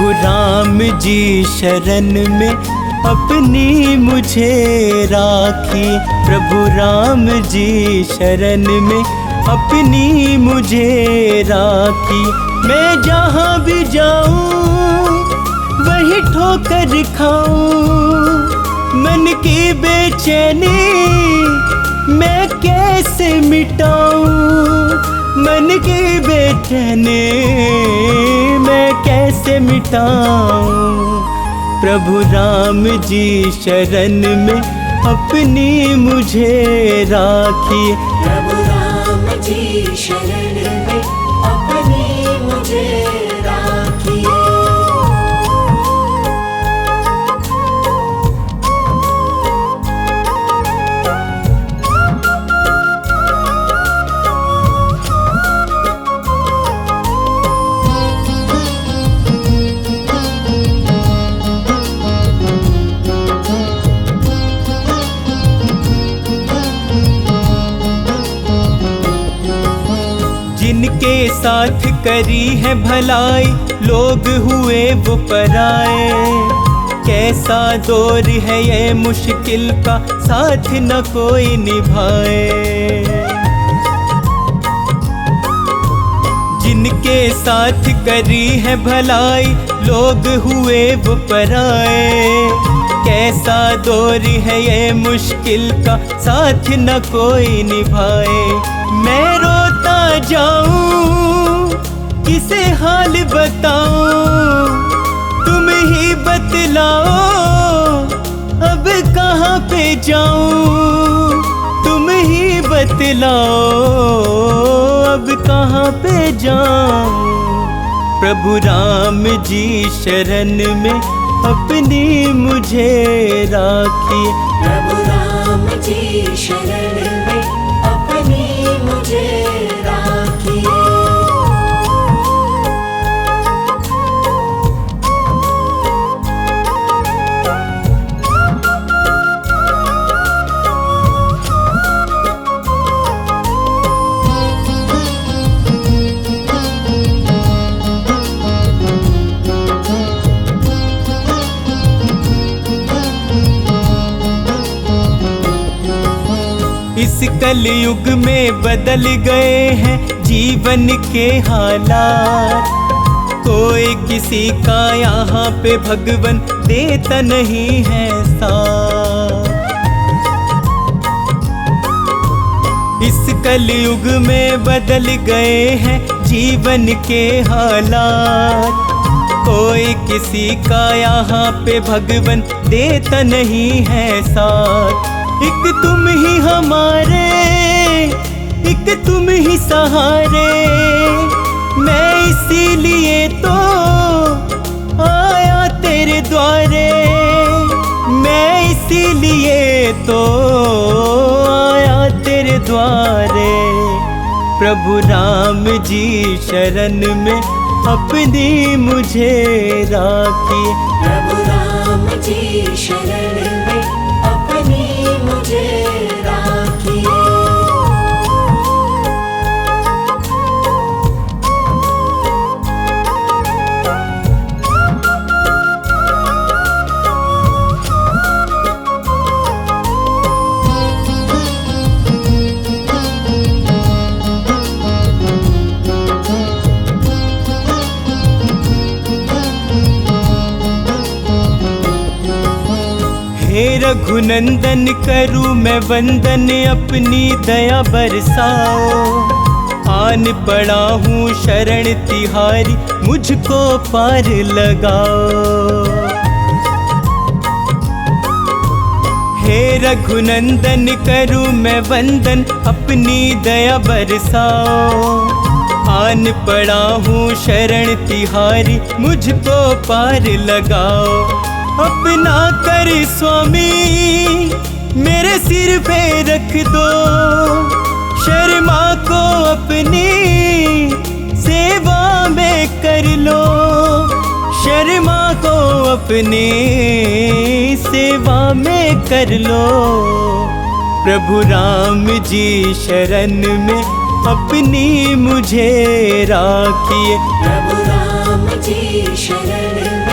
प्रभु राम जी शरण में अपनी मुझे राखी। प्रभु राम जी शरण में अपनी मुझे राखी। मैं जहाँ भी जाऊँ वही ठोकर खाऊं। मन की बेचैनी मैं कैसे मिटाऊं। मन की बेचैनी मैं कैसे मिटाऊं। प्रभु राम जी शरण में अपनी मुझे राखी। प्रभु राम जी शरण में अपनी मुझे राखी। जिनके साथ करी है भलाई लोग हुए वो पराए। कैसा दौर है ये मुश्किल का साथ न कोई निभाए। जिनके साथ करी है भलाई लोग हुए वो पराए। कैसा दौर है ये मुश्किल का साथ न कोई निभाए। मैं रोता जाऊं किसे हाल बताऊं। तुम ही बतलाओ अब कहाँ पे जाऊं। तुम ही बतलाओ अब कहाँ पे जाऊं। प्रभु राम जी शरण में अपनी मुझे राखी। प्रभु राम जी शरण में अपनी मुझे राखी। इस कलयुग में बदल गए हैं जीवन के हालात। कोई किसी का यहाँ पे भगवन देता नहीं है साथ। इस कलयुग में बदल गए हैं जीवन के हालात। कोई किसी का यहाँ पे भगवन देता नहीं है साथ। एक तुम ही हमारे, एक तुम ही सहारे। मैं इसीलिए तो आया तेरे द्वारे। मैं इसीलिए तो आया तेरे द्वारे। प्रभु राम जी शरण में अपनी मुझे राखी। प्रभु राम जी शरण में अपनी मुझे राखी। हे रघुनंदन करूँ मैं वंदन अपनी दया बरसाओ। आन पड़ा हूँ शरण तिहारी मुझको पार लगाओ। हे रघुनंदन करूँ मैं वंदन अपनी दया बरसाओ। आन पड़ा हूँ शरण तिहारी मुझको पार लगाओ। अपना कर स्वामी मेरे सिर पे रख दो। शर्मा को अपनी सेवा में कर लो। शर्मा को अपनी सेवा में कर लो। प्रभु राम जी शरण में अपनी मुझे राखिए। प्रभु राम जी शरण में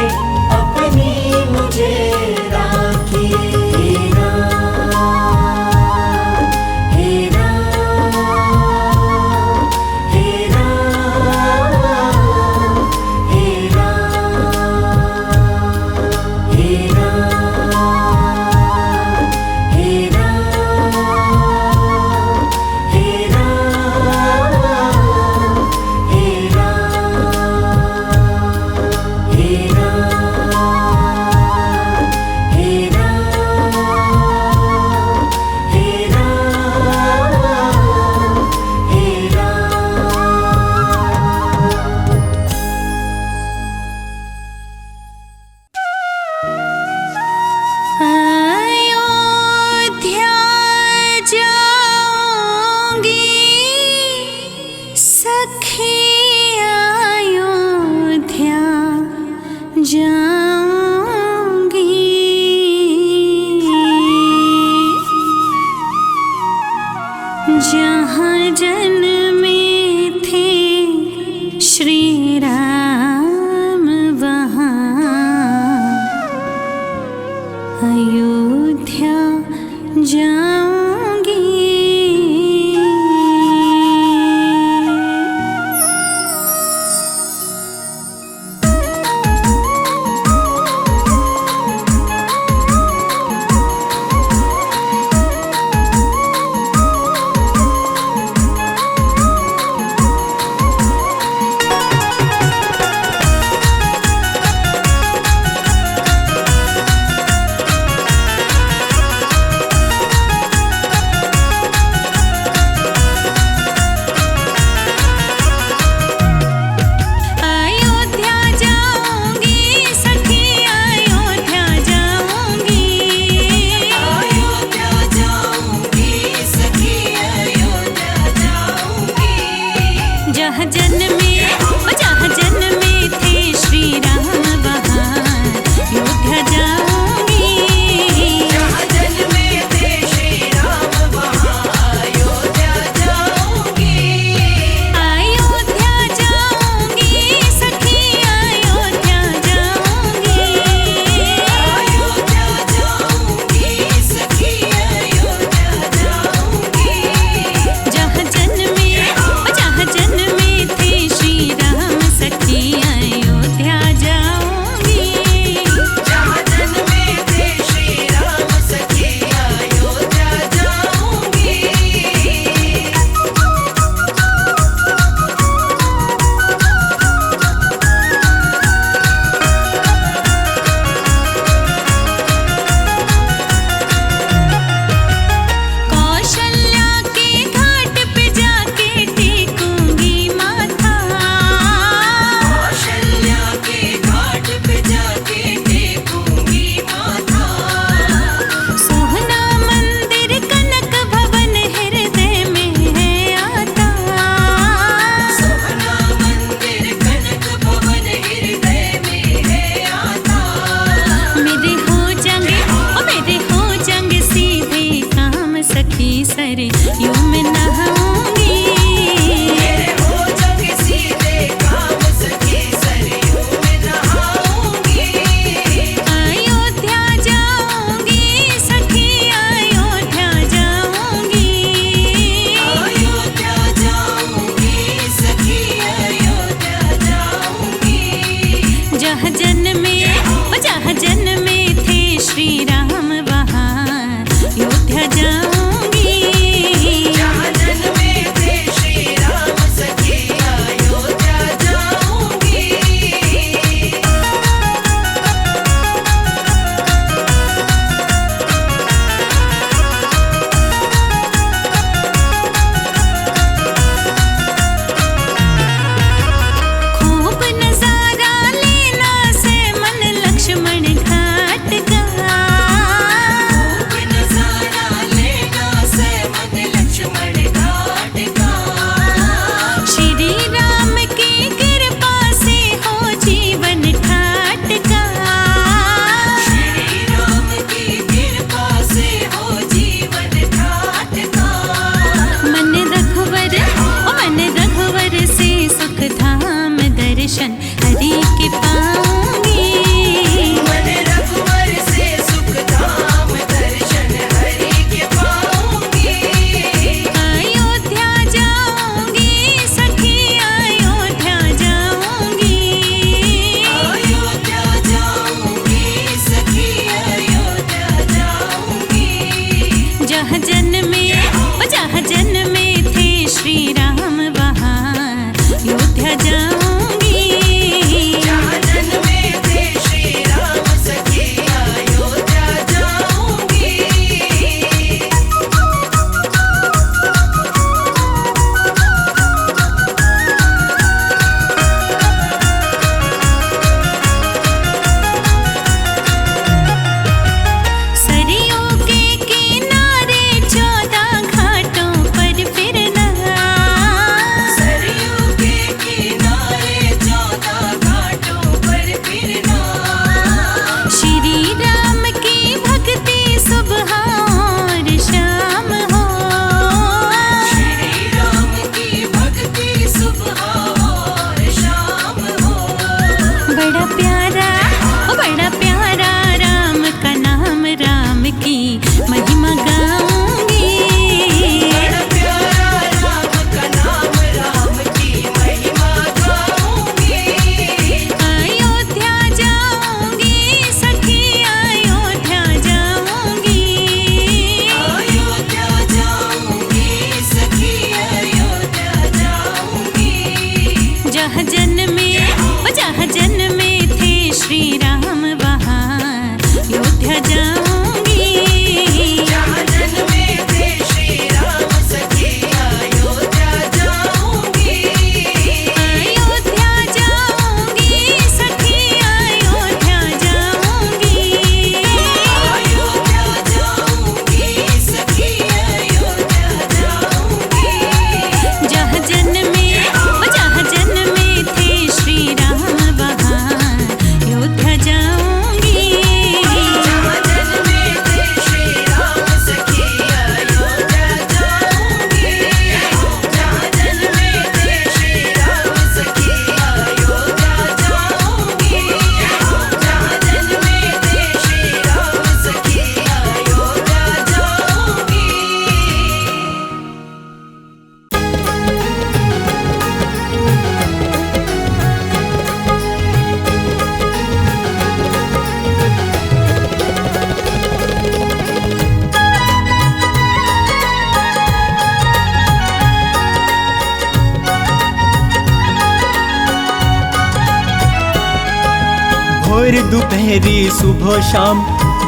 भोर दोपहरी सुबह शाम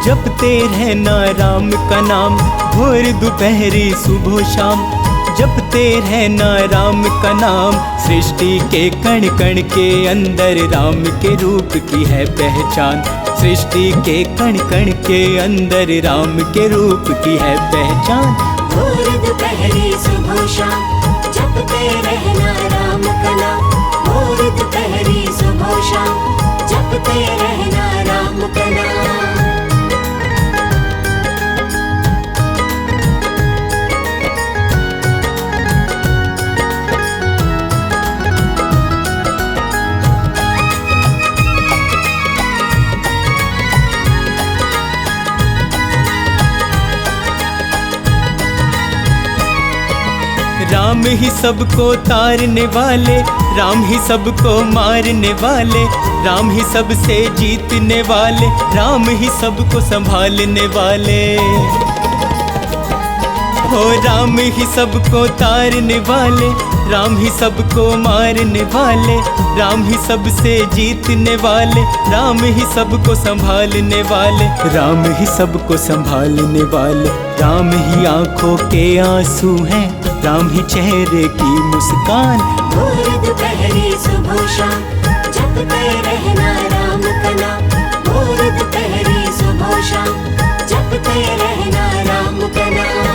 जपते रहना राम का नाम। भोर दोपहरी सुबह शाम जपते रहना राम का नाम। सृष्टि के कण कण के अंदर राम के रूप की है पहचान। सृष्टि के कण कण के अंदर राम के रूप की है पहचान। भोर दोपहरी सुबह शाम जपते रहना राम का नाम। भोर दोपहरी सुबह शाम जपते रहना राम का नाम। राम ही सबको तारने वाले, राम ही सबको मारने वाले, राम ही सबसे जीतने वाले, राम ही सबको संभालने वाले। हो राम ही सबको तारने वाले, राम ही सबको मारने वाले, राम ही सबसे जीतने वाले, राम ही सबको संभालने वाले, राम ही सबको संभालने वाले। राम ही आंखों के आंसू हैं, राम ही चेहरे की मुस्कान। भोर दोपहरी सुबह शाम जपते रहना राम का नाम। भोर दोपहरी सुबह शाम जपते रहना राम का नाम।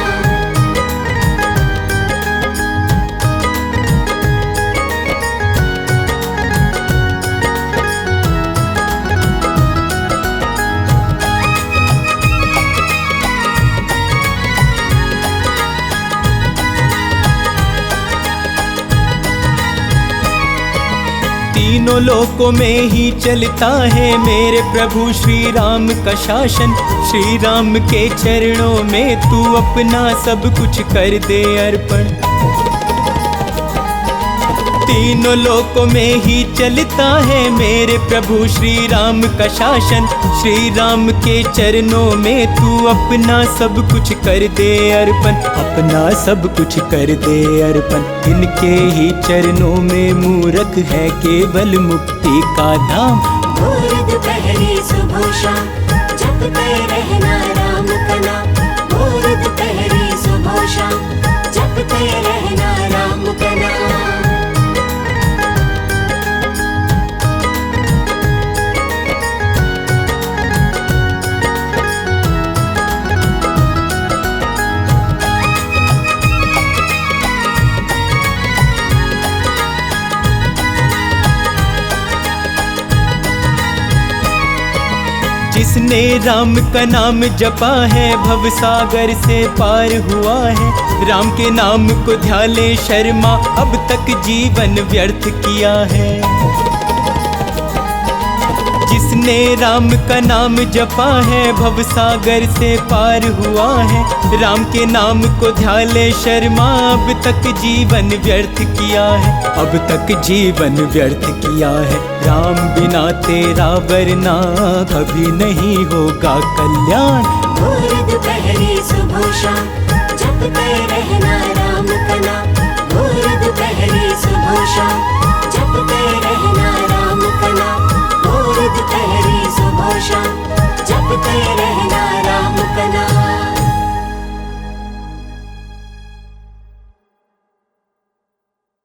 तीनों लोकों में ही चलता है मेरे प्रभु श्री राम का शासन। श्री राम के चरणों में तू अपना सब कुछ कर दे अर्पण। तीनों लोकों में ही चलता है मेरे प्रभु श्री राम का शासन। श्री राम के चरणों में तू अपना सब कुछ कर दे अर्पण। अपना सब कुछ कर दे अर्पण। इनके ही चरणों में मूरख है केवल मुक्ति का धाम। भोर दोपहरी सुबह शाम जपते रहना राम का नाम। भोर दोपहरी सुबह शाम जपते रहना राम का नाम। जिसने राम का नाम जपा है भव सागर से पार हुआ है। राम के नाम को ध्यान ले शर्मा अब तक जीवन व्यर्थ किया है। जिसने राम का नाम जपा है भव सागर से पार हुआ है। राम के नाम को ध्यान ले शर्मा अब तक जीवन व्यर्थ किया है। अब तक जीवन व्यर्थ किया है। राम बिना तेरा वरना कभी नहीं होगा कल्याण। भोर दोपहरी सुबह शाम